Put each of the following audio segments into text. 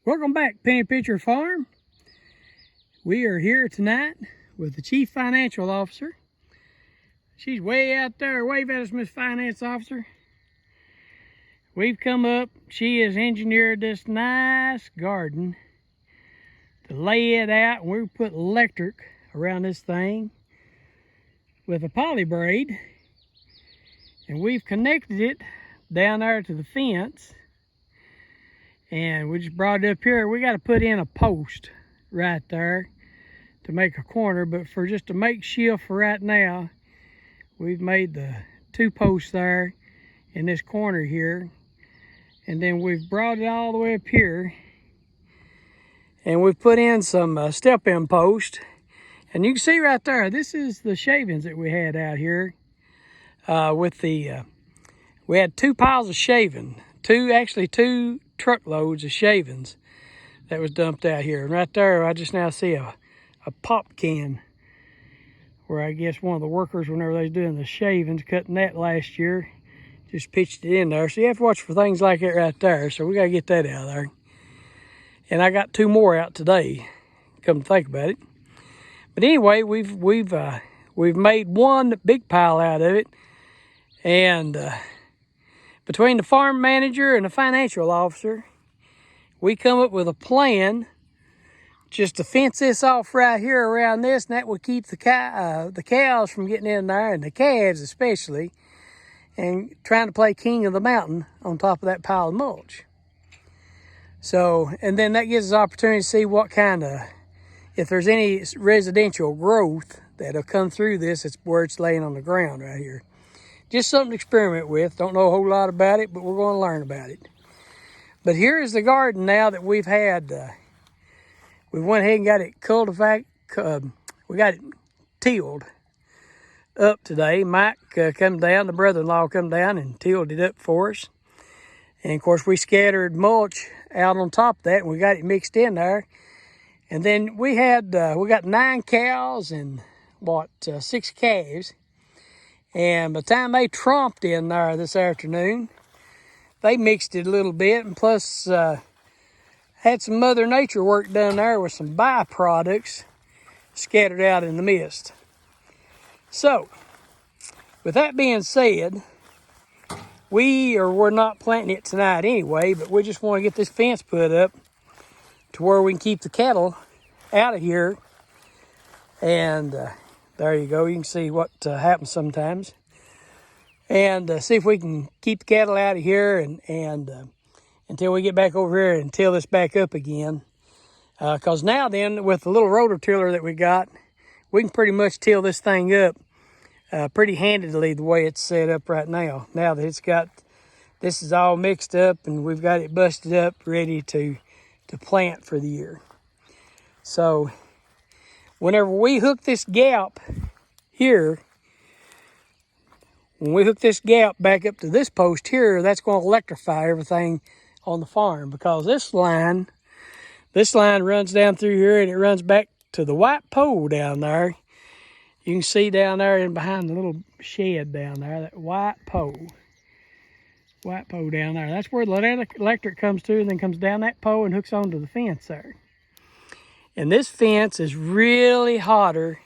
Welcome back, Penny Pitcher Farm. We are here tonight with the Chief Financial Officer. She's way out there. Wave at us, Miss Finance Officer. We've come up. She has engineered this nice garden to lay it out. We put electric around this thing with a poly braid, and we've connected it down there to the fence. And we just brought it up here. We got to put in a post right there to make a corner, but for just a makeshift for right now, we've made the 2 posts there in this corner here. And then we've brought it all the way up here, and we've put in some step-in post. And you can see right there, this is the shavings that we had out here we had 2 piles of shaving, two truckloads of shavings that was dumped out here. And right there, I just now see a pop can where I guess one of the workers, whenever they was doing the shavings, cutting that last year, just pitched it in there. So you have to watch for things like that right there. So we got to get that out of there. And I got 2 more out today, come to think about it. But anyway, we've made one big pile out of it. And between the farm manager and the financial officer, we come up with a plan just to fence this off right here around this, and that will keep the cows from getting in there, and the calves especially, and trying to play king of the mountain on top of that pile of mulch. So, and then that gives us opportunity to see what kind of, if there's any residential growth that'll come through this, it's where it's laying on the ground right here. Just something to experiment with. Don't know a whole lot about it, but we're going to learn about it. But here is the garden now that we've had. We went ahead and got it cultivated. We got it tilled up today. Mike come down, the brother-in-law come down and tilled it up for us. And of course we scattered mulch out on top of that, and we got it mixed in there. And then we got 9 cows and 6 calves. And by the time they tromped in there this afternoon, they mixed it a little bit, and plus had some Mother Nature work done there with some byproducts scattered out in the mist. So, with that being said, we're not planting it tonight anyway, but we just want to get this fence put up to where we can keep the cattle out of here. And there you go. You can see what happens sometimes. And see if we can keep the cattle out of here and until we get back over here and till this back up again. Because now then, with the little rototiller that we got, we can pretty much till this thing up pretty handedly the way it's set up right now. Now that this is all mixed up and we've got it busted up, ready to plant for the year. So whenever we hook this gap here, when we hook this gap back up to this post here, that's going to electrify everything on the farm, because this line runs down through here and it runs back to the white pole down there. You can see down there and behind the little shed down there, that white pole down there. That's where the electric comes through and then comes down that pole and hooks onto the fence there. And this fence is really hotter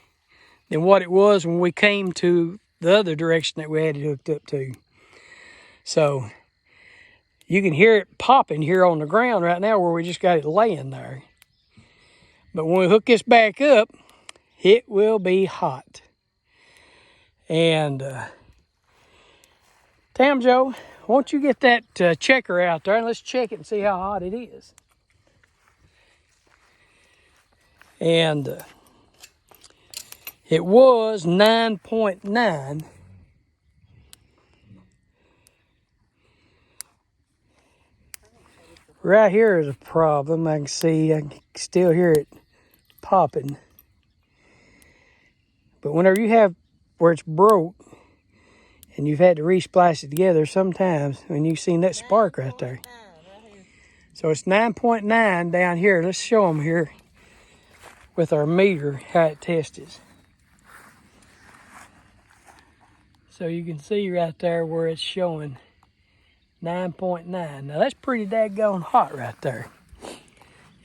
than what it was when we came to the other direction that we had it hooked up to. So you can hear it popping here on the ground right now where we just got it laying there. But when we hook this back up, it will be hot. And Tam Joe, won't you get that checker out there and let's check it and see how hot it is. And it was 9.9. Right here is a problem. I can still hear it popping. But whenever you have where it's broke and you've had to re-splice it together sometimes, and you've seen that spark right there. So it's 9.9 down here. Let's show them here with our meter how it tests. So you can see right there where it's showing 9.9. Now that's pretty daggone hot right there.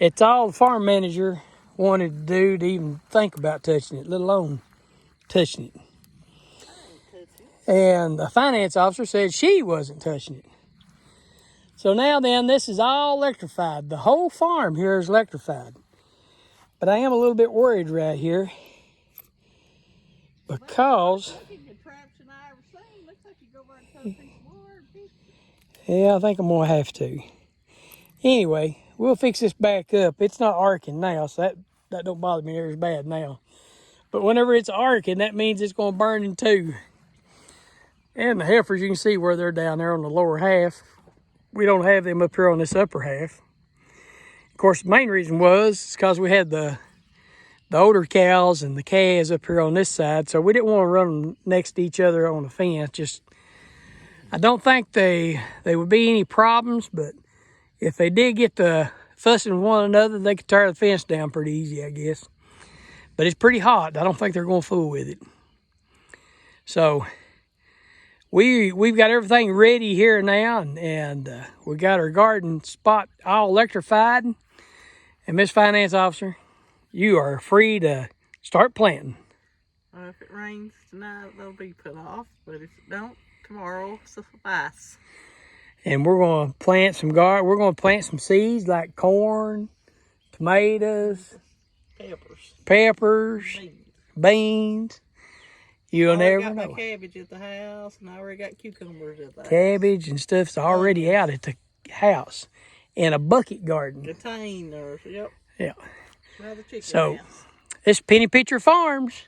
It's all the farm manager wanted to do to even think about touching it, let alone touching it. And the finance officer said she wasn't touching it. So now then, this is all electrified. The whole farm here is electrified. But I am a little bit worried right here because, yeah, I think I'm gonna have to. Anyway, we'll fix this back up. It's not arcing now, so that don't bother me near as bad now. But whenever it's arcing, that means it's gonna burn in two. And the heifers, you can see where they're down there on the lower half. We don't have them up here on this upper half. Of course, the main reason was because we had the older cows and the calves up here on this side, so we didn't want to run them next to each other on the fence. I don't think they would be any problems, but if they did get to fussing with one another, they could tear the fence down pretty easy, I guess. But it's pretty hot. I don't think they're going to fool with it. So we've got everything ready here now, and we got our garden spot all electrified. And Miss Finance Officer, you are free to start planting. If it rains tonight, they'll be put off. But if it don't, tomorrow suffice. And we're going to plant some We're going to plant some seeds like corn, tomatoes, peppers, beans. You'll never know. I got my cabbage at the house, and I already got cucumbers at the house. Cabbage and stuff's already out at the house in a bucket garden. Containers, yep. Yeah. Another chicken So, house. this is Penny Pitcher Farms.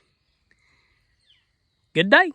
Good day.